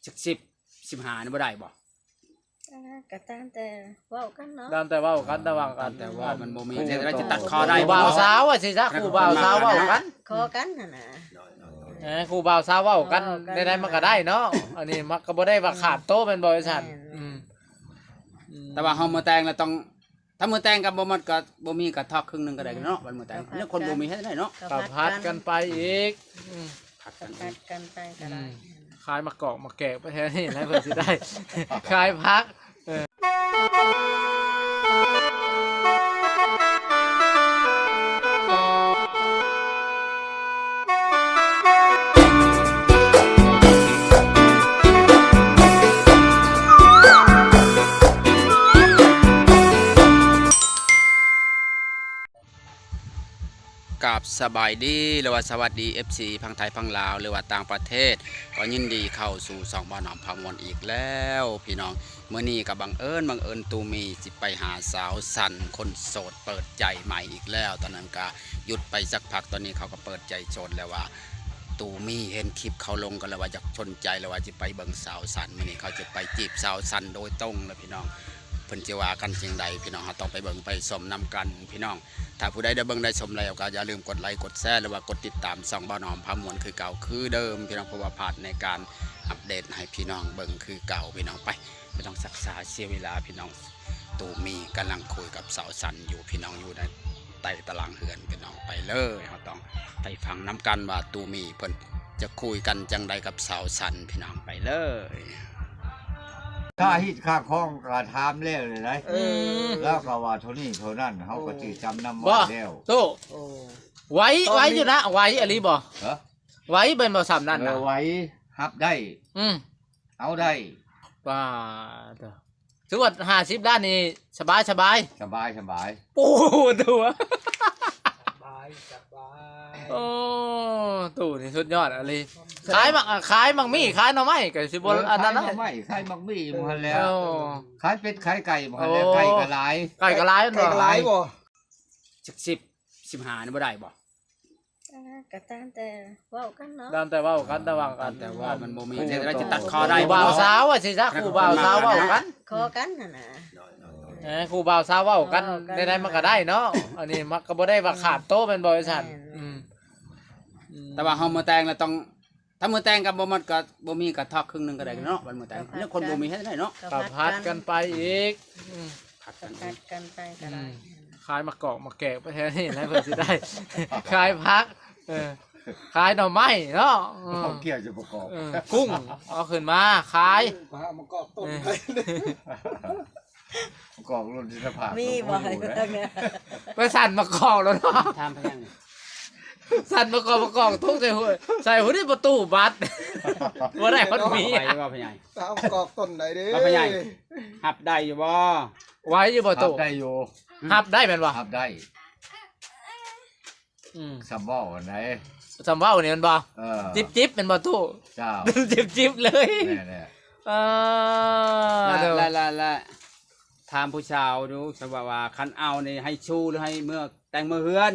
จัก15นี่บ่ได้บ่ก็ตามแต่เว้ากันเนาะตามแต่เว้ากันระหว่างกัน แต่ว่ามันบ่มีเราจะตัดคอได้ ครูบ่าวสาวอ่ะสิจ๊ะครูบ่าวสาวเว้ากัน ขอกันน่ะนะ ครูบ่าวสาวเว้ากันได้มันก็ได้เนาะอันนี้มันก็บ่ได้ว่าขาดโตเป็นบริษัท แต่ว่าเฮามื้อแต่งแล้วต้องถ้ามื้อแต่งกับบ่มันก็บ่มีก็ทอกครึ่งนึงก็ได้เนาะวันมื้อแต่งเรื่องคนบ่มีเฮ็ดได้เนาะ ก็พัดกันไปอีก ผัด ก็ กัน พัดกันไปก็ได้ ขายมะกอกมะแกะไปแท้นี่แล้วเพิ่นสิได้ ขายพักกับสบายดีหรือว่าสวัสดี FC พังไทยพังลาวหรือว่าต่างประเทศก็ยินดีเข้าสู่2บ่อหนอมพามวลอีกแล้วพี่น้องเมื่อนี้ก็บังเอิญตูมีสิไปหาสาวสันคนโสดเปิดใจใหม่อีกแล้วตอนนั้นก็หยุดไปสักพักตอนนี้เขาก็เปิดใจโสดแล้วว่าตูมีเห็นคลิปเขาลงกันแล้วว่าอยากชนใจแล้วว่าจะไปเบิ่งสาวสันมื่อนี้เขาจะไปจีบสาวสันโดยตรงแล้วพี่น้องเพิ่นจะว่ากันจังใดพี่น้องเราต้องไปเบิ่งไปชมนำกันพี่น้องถ้าผู้ใดได้เบิ่งได้ชมแล้วก็อย่าลืมกดไลค์กดแชร์หรือว่ากดติดตาม2บ่อหนอมพามวลคือเก่าคือเดิมพี่น้องเพราะว่าพลาดในการอัปเดตให้พี่น้องเบิ่งคือเก่าพี่น้องไปไม่ต้องศึกษาเสียเวลาพี่น้องตูมีกำลังคุยกับสาวสันอยู่พี่น้องอยู่ในใต้ตารางเฮือนพี่น้องไปเลยเราต้องไปฟังน้ำกันว่าตูมีเพิ่นจะคุยกันจังใดกับสาวสันพี่น้องไปเลยค่าฮิตค่าคล้องกระทำแล้วเลยนะแล้วก็ว่าเท่านี้เท่านั้นเขาก็จืดจำนำไว้แล้ว โตไว้อยู่นะไว้อะไรบ่ เหรอ ไว้เป็นบ่ซ้ำนั่นนะ ไว้ฮับได้เอาได้ ว่าถือว่า50ด้านนี่สบายสบายปูตัวโอ้ตู่นี่สุดยอดอะไรขายมังมี่ขายหน่อไม้ก็สิบ่อันนั้นนะ ไม่ขายมักมี่มันแล้วขายเป็ดขายไก่มันแล้วไก่ก็หลาย ไก่ก็หลายบ่ จัก15นี่บ่ได้บ่ ก็ตามแต่เว้ากันเนาะ ตามแต่เว้ากันระหว่างกัน แต่ว่ามันบ่มีเราจะตัดคอได้ ครูบ่าวสาวอ่ะสิจ๊ะครูบ่าวสาวเว้ากัน ขอกันน่ะนะ ครูบ่าวสาวเว้ากันได้มันก็ได้เนาะอันนี้มันก็บ่ได้ว่าขาดโตเป็นบริษัท แต่ว่าเฮามื้อแต่งแล้วต้องถ้ามื้อแต่งกับบ่มันก็บ่มีก็ทอกครึ่งนึงก็ได้เนาะวันมื้อแต่งเรื่องคนบ่มีเฮ็ดได้เนาะ ก็พัดกันไปอีก ผัด ก็ กัน พัดกันไปก็ได้ ขายมะกอกมะแกะไปแท้นี่แล้วเพิ่นสิได้ ขายพักขายหน่อไม้เนาะ เขาเกี่ยวจะประกอบ กุ้งเอาขึ้นมาขาย มันก็ต้นไป ประกอบรุ่นที่สภาพ มีบ่ให้เรื่องเนี่ย ไปสั่นมะกอกแล้วเนาะ ถามพยัง สั่นมะกอกทุกใส่หัวที่ประตูบัดบ่ได้คนมี ไปว่าพยัง ตามกอกต้นไหนดิ ว่าพยังหับได้อยู่บ่ ไว้อยู่บ่ ฮั ตู้ บได้อยู่ ฮับได้แม่นบ่ ฮับได้ สมบ่ไหน สำเว้านี่มันบ่ จิบแม่นบ่ตู้ เจ้า จิบเลย แน่ ละถามผู้ชาวดูสว่าว่าคันเอานี่ให้ชูหรือให้เมื่อแต่งมือเฮือน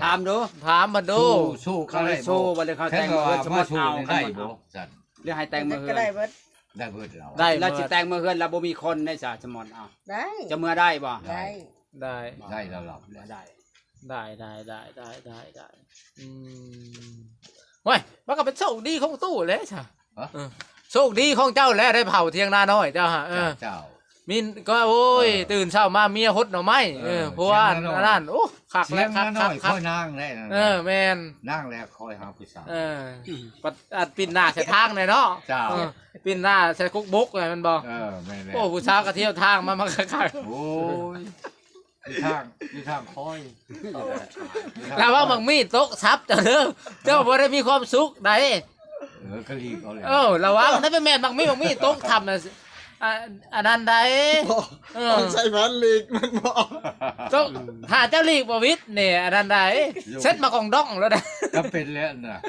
ถามดู ถามมาดู สู้ เขาให้ชูบ่ได้เขาแต่งมือเฮือนสมมุติเอา ได้บ่จัด หรือให้แต่งมือเฮือ ก็ น ได้เบิด ได้เบิดเรา ได้ แล้วสิแต่งมือเฮือนแล้วบ่มีคนในสาสมอนเอา ได้ จะเมื่อได้บ่ ได้ ได้ ได้แล้วหลับ บ่ได้ ได้เว้ยมันก็เป็นโชคดีของตู้เลยจ้ะโชคดีของเจ้าแล้วได้เผาเทียงนาน้อยเจ้าฮะเจ้ามินก็โอ้ยตื่นเช้ามาเมียฮดหน่อไม้เพราะว่านั่นโอ้คัก เสี แล้ ยว ง คัก น้อยค่อยนั่งได้นะ แม่น นั่งแล้วคอยหาผู้สาว ปัดปิ่นหน้าใส่ทางเลยเนาะ เจ้า ปิ่นหน้าใส่กุ๊กบุ๊กเลยมันบอก แม่น โอ้ผู้สาวก็เที่ยวทางมาคัก โอ้ยมีทางคอย แล้วว่าบางมีดตกซับเจ้าเด้อเจ้าบ่ได้มีความสุขใด ก็รีบเอาเลย ระวังถ้าเป็นแม่นบางมีดตกทำน่ะอันนั้นใด ต้องใช้แผ่นลีกมันบอก ต้องหาเจ้าลีกบ่วิทย์นี่อันนั้นใดเซ็ตมากองดองแล้วนะ ก็เป็นแล้วน่ะ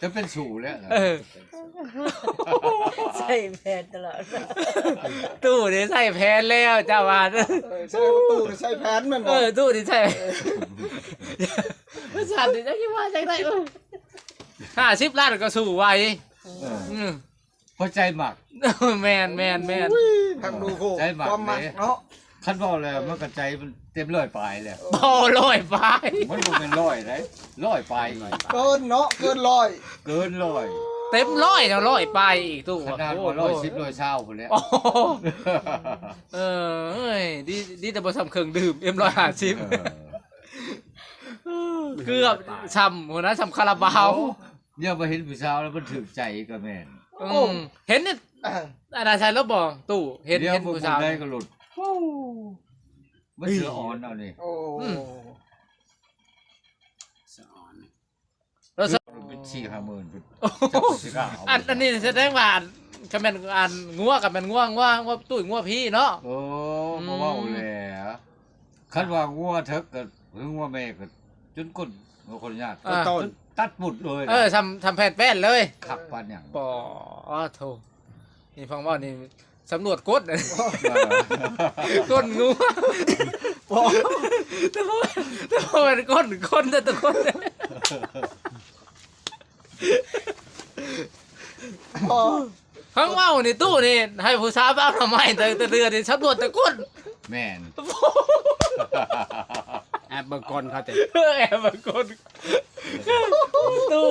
จะเป็นสู่แล้วนะ ใส่แผ่นตลอด ตู้นี่ใส่แพนแล้วเจ้าว่า ใช้ประตูใช้แผ่นมันบอก ตู้นี่ใส่ไม่สั่นนี่จะคิดว่าจังได๋50 ล้านก็สู้ไหว พ ราะใจหมัก แม่น ทางดูโค ใจหมัก ความมัก เลย เนาะ คันบอกเลยมันก็ใจมันเต็มร้อยปลายแล้ว บ่ลอยไป มันบ่เป็นร้อยเลยร้อยปลาย เกินเนาะเกินร้อย เกินร้อย เต็มร้อยแล้วร้อยไปอีกตู้ ขนาดว่าร้อยสิบร้อยเช้าพุ่นแล้ว โอ้โหเอ้ยดีแต่บ่ทำเครื่องดื่ม M150 เกือบช้ำหัวหน้าช้ำคาราบาว เนี่ยมาเห็นผู้สาวแล้วมันถึกใจก็แม่น เห็นนี่อาณาชัยแล้วบ่ตู้เห็น เดี๋ยว เห็น พวก ผู้ ผ สาม ว ได้ก็หลุดมันเสืออ่อนเอานี่ โอ้ สะออน แล้วส เป็น4-5 หมื่นเป็น โอ้โห จับสิกล้าเอา อันนี้แสดงว่าคำแม่นอันงัวกับแม่นงัวตุ้ยงัวพี่เนาะ โอ้บ่เว้าแล้วคันว่างัวเถิกก็หรืองัวแม่ก็จนก้นบ่คนญาติ ต้น ตัดปุดเลย ทำแผ่นแป้นเลย ขับปานหยัง ปอโธ่นี่ฟังว่านี่สำรวจกดก้นงูแต่พอเป็นก้นแต่ตัวก้น อ๋อ ฟังว่านี่ตู้นี่ให้ผู้สาวไปเอาทำไมแต่เรือนี่สำรวจแต่ก้น แม่น แอบเบิ่งก่อนเขาแต่ แอบมาก้นตู้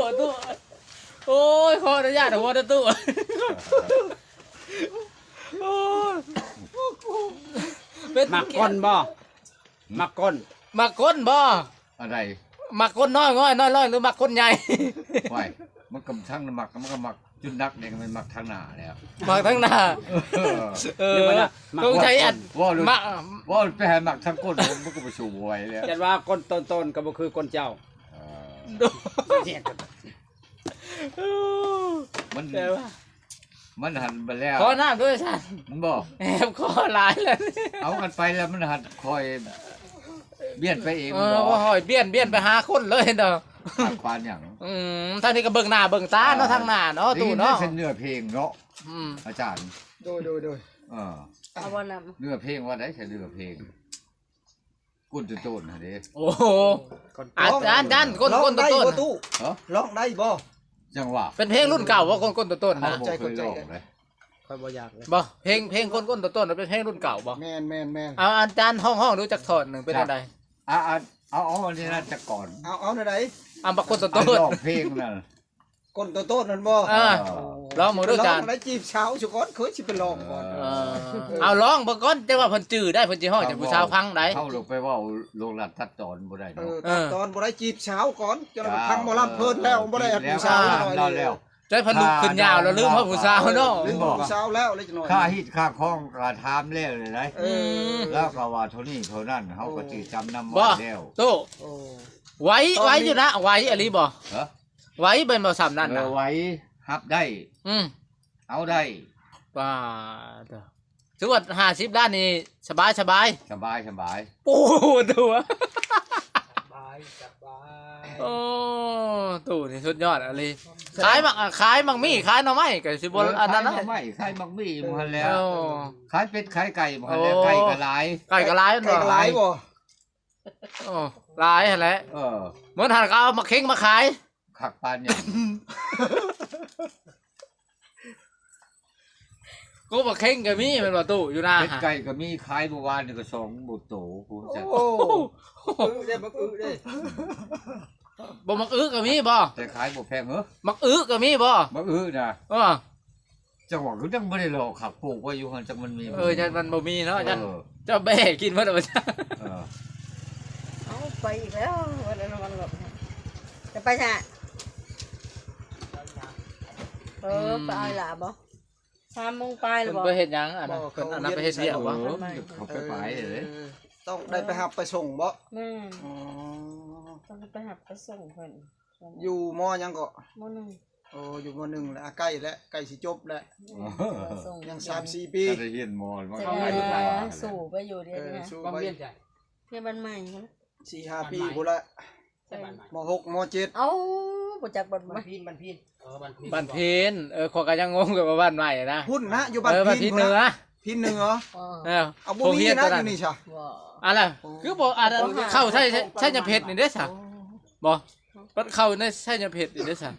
โอ้ยขออนุญาตหัวนะตู้โอ้ยเป็น มักก้นบ่มักก้น มาก้นบ่ อะไร มาก้นน้อยหรือมาก้นใหญ่ ไว้มันก็ทั้งมักมันก็มักจุดนักเนี่ยมันมักทางหน้าแล้ว มาทั้งหน้าต้องใช้อัน ว่าเลย มา ว่าไปหามักทางก้นมันก็ไปสู่ไว้แล้ว จัดว่าก้นต้นๆก็บ่คือก้นเจ้า ดู มัน แต่ว่า มันหันไปแล้ว ขอน้ำด้วยฉัน มึงบอก แอบขอหลายแล้ว เอากันไปแล้วมันหันคอยเบี้ยนไปเอง เอ มึง อบ อ ว่าก หอยเบี้ยนไปหาคนเลยเด้อ ขับปานอย่าง ทางนี้ก็เบิ่งหน้าเบิ่งตาเนาะทางหน้าเนาะตู้เนาะ เส้นเนื้อเพลงเนาะ อืม อาจารย์ โดย เออ เอาบ่น เนื้อเพลงว่าได้ใช่เนื้อเพลงกุนโตนฮะเด้ โอ้โหอาจารย์ก้น ร้อง ต้น ได้ ต้น บ่ตู้ เออ ร้องได้บ่ จังหวะ เป็นเพลงรุ่นเก่าว่าก้นต้น เขา นะ บอกเคยร้องเลย ค่อยบ่อยากเลย บ่เพลงก้นต้นเป็นเพลงรุ่นเก่าบ่ แม่น เอาอาจารย์ห้องรู้จักถอดหนึ่งเป็นอะไร เอาอันนี้น่าจะก่อน เอาไหน เอาบักก้น อัน ต้น ร้องเพลงนั่น ก้นโตๆนั่นบ่ ลองมาดูจาน ได้จีบเช้าสุก่อนเคยสิไปลองก่อน เอาร้องบ่ก่อนจังว่าเพิ่นจื้อได้เพิ่นสิฮ้องจากผู้สาวพังได้ เข้าลงไปว่าโรงรัดทัดตอนบ่ได้ เอ เนาะ อตอนบ่ได้จีบเช้าก่อนจนมันพังบ่รับเพิ่นแล้วบ่ได้อัดผู้สาวหน่อย แล้วแล้ว ใจเพิ่นลุกขึ้นยาวแล้วลืมว่าผู้สาวเนาะ ลืมผู้สาวแล้วเลยจังหน่อย ค่าฮิตค่าคล้องก็ถามแล้วเลยนะ เออ แล้วก็ว่าเท่านี้เท่านั้นเขาก็สิจำนำ บ่ ไว้แล้ว ตู้ โอ้ ไว้อยู่นะไว้อลีบ่ เหรอ ไว้เป็นบ่ซ้ำนั่นน่ะ ไว้ฮับได้ เอาได้ ป้าเด้อถือว่า50ล้านนี่สบาย สบายสบาย โอ้ตัว สบาย โอ้ตู้นี่สุดยอดอะไรขายมังมี่ขายหน่อไม้ก็สิบ่อันนั้นนะ ขายไม่ขายมักมี่มันแล้ว เอ้า ขายเป็ดขายไก่มันแล้วไก่ก็หลาย ไก่ก็หลาย ไก่หลายบ่ โอ้หลายหั่นแหละ เออ เหมือนหันก็เอามาเค็งมาขาย ขักปานอย่าง กูมาเค็งก็มีแม่นบ่ตู้อยู่หน้า เป็ด หา ไก่ก็มีขายเมื่อวานนี่ก็2บุตโตผู้จัด โอ้ได้บักอึได้ บ่มักอึก็มีบ่ แต่ขายบ่แพงเหรอ มักอึก็มีบ่ บ่อื้อนะ เออ จังหวะก็ยังบ่ได้หลอกขักปลูกไว้อยู่หั่นจังมันมี จันมันบ่มีเนาะจัน เออ เจ้าแบ่กินเพิ่นเอาไปจ้ะ เออ ำเอาไปอีกแล้ววันนั้นวันหลบจะไปจ้ะไปเอาล่ะบ่3:00ไปหรือ เพิ่น บ่ ไปเฮ็ดหยังอันนั้นเพิ่นอันนั้นไปเฮ็ดเวียกบ่ เขาไปเลย ต้องได้ไปหับไปส่งบ่ แม่น อ๋อ ต้องไปหับไปส่งเพิ่น อยู่มอยังก็ มื้อนึง โอ้อยู่มอ1แล้วใกล้แล้วใกล้สิจบแล้ว ส่ง ยัง3-4 ปี ถ้าได้เรียนมอมัน จะ ก็ ได้ ได้อยู่แล้ว สู่ไปอยู่เดี๋ยวนี้นะ สู้ บาง ไป เวียนจ้ะ เที่ยวบ้านใหม่นะ 4-5 ปีพุ่นละม6ม7 เอ้าบ่จักบ้านใหม่ บ้านพีนขอยก็ยังงงกับว่าบ้านใหม่นะ พุ่นนะอยู่บ้าน บ้าน พิ พี น นเหนือ พินเหนือ อ๋อ เอาบ่มีนะอยู่นี่ซะ บ่ อะไรคือบอกอันนั้นเข้าใช่ยาเพชรนี่เด้อสะบอกมันเข้าในใช่ยาเพชรนี่เด้อสะ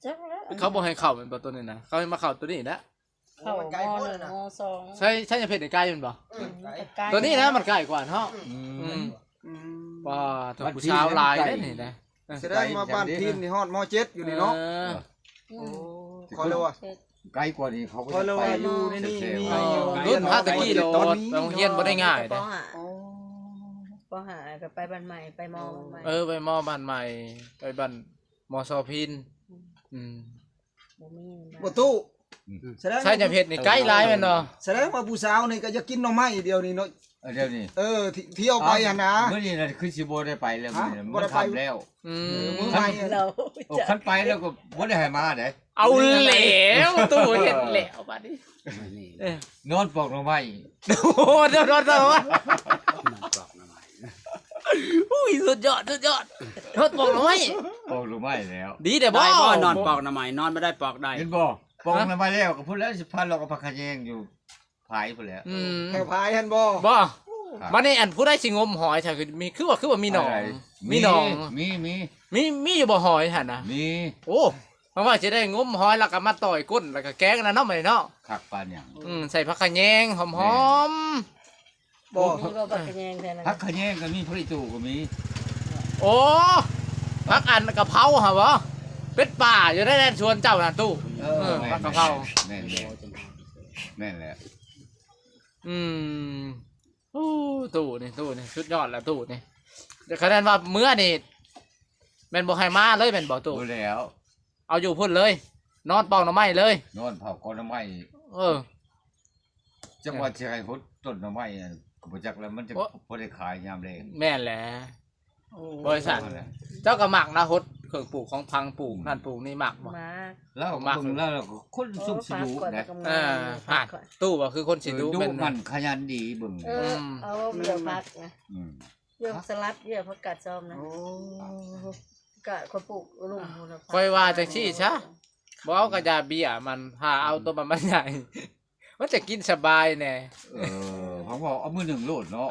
จักแล้ว เขาบ่ให้เข้าเป็นบ่ตัวนี้นะเขาให้มาเข้าตัวนี้นะ เข้าม.1 ม.2 ใช่จะเพชรในใกล้มันบ่ ใกล้ ตัวนี้นะมันใกล้กว่าเนาะ อืม อืม อืม ว่าตัวผู้สาวลายได้นี่นะ แสดงมาบ้านพินนี่ฮอดม.7อยู่นี่เนาะ ออ อืม ขอเลยว่า ไกลกว่านี้เขาก็ ขอเลย ไป ว่าอยู่ในนี่มี เออรุ่นพาตะกี้โดดไปโรงเรียนบ่ได้ง่าย ป เด้ ห้า อ๋อ ปห้าก็ไปบ้านใหม่ไปมอบ้านใหม่ ไปมอบ้านใหม่ไปบ้านมอซอพินอืม บ่มี บ่ตู้แสดง ใช่จะเพชรนี่ใกล้หลายแม่นเนาะ แสดงว่าผู้สาวนี่ก็จะกินหน่อไม้เดียวนี่เนาะ เดี๋ยวนี้ เที่ยวไปหั่นนะ เมื่อนี้นะคือสิบ่ได้ไปแล้วมื้อนี้ บ่ มัน ได้ไป ทำแล้ว อื มื้อ ม ใหม่ เรา โอ้คันไปแล้วก็บ่ได้ให้มาเด้ เอาแล้วตู้เห็นแล้วบัดนี้เออน อนปอกหน่อไม้ โอ้โหเดี๋ยวๆๆว่า น้ำกรอกน้ำไม้ อุ้ยสุดยอดทดบอกหน่อย ปอกหน่อไม้แล้ว ดีแต่บ่ ได้บ่นอนปอกน้ำไม้นอนไม่ได้ปอกได้ เห็นบ่ปอกหน่อไม้แล้วก็พูดแล้วสิพันเราก็พักขะแยงอยู่ผายพุ่นแล้ว อืม แค่พายหั่นบ่ บ่ ครับ มาในอันผู้ได้สิงมหอยใช่คือว่ามีหนอง อะไร มีหนอง มี อยู่บ่หอยหั่นนะ มี โอ้เพราะว่าจะได้งมหอยแล้วก็มาต่อยก้นแล้วก็แกงนะเนาะมื้อนี้เนาะ คักปานหยัง ใส่ผักขะแยงหอม บ่ มีบ่ปักกระแยงแทนนะ พักขะแยงก็มีพริตูก็มี ๆโอ้ผักอันกะเพราหะบ่เป็ดป่าอยู่ได้แน่ชวนเจ้าน่ะตู้ แม่น ผักกะเพรา แม่นแม่นแม่นแหละ อืมโอ้ตู้นี่สุดยอดแล้วตู้นี่เดี๋ยวคะแนนว่าเมื่อนี่แม่นบ่ให้มาเลยแม่นบ่ตู้ รู้แล้ว เอาอยู่พุ่นเลย นอนปองหน่อไม้เลย นอนเผาก้อนหน่อไม้ เออ จังหวัดเชียงรายพุทธต้นหน่อไม้นั่นก็บ่จักแล้วมันจะ โอ๊ะ บ่ได้ขายยามแรง แม่นแหละ บริษัท นั่นแหละ เจ้าก็หมักนะฮดเครื่องปลูกของพังปลูกนั่นปลูกนี่หมักบ่ มา แล้วก็เบิ่งแล้วเราก็คนสุขสิดูนะ เออผ่านตู้บ่คือคนสิดู ดู เป็น มันขยันดีเบิ่ง เออเอาเบื่อพักนะ ม เบื่อสลัดเบื่อผักกาดซ้อมนะ โอ้ กะคนปลูกลุ่มมูล ค่อยว่าจังซี่ซะบ่เอากระยาเบียมันพาเอาตัวมันใหญ่ มันจะกินสบายแน่ ผมบอกเอามือหนึ่งโลดเนาะ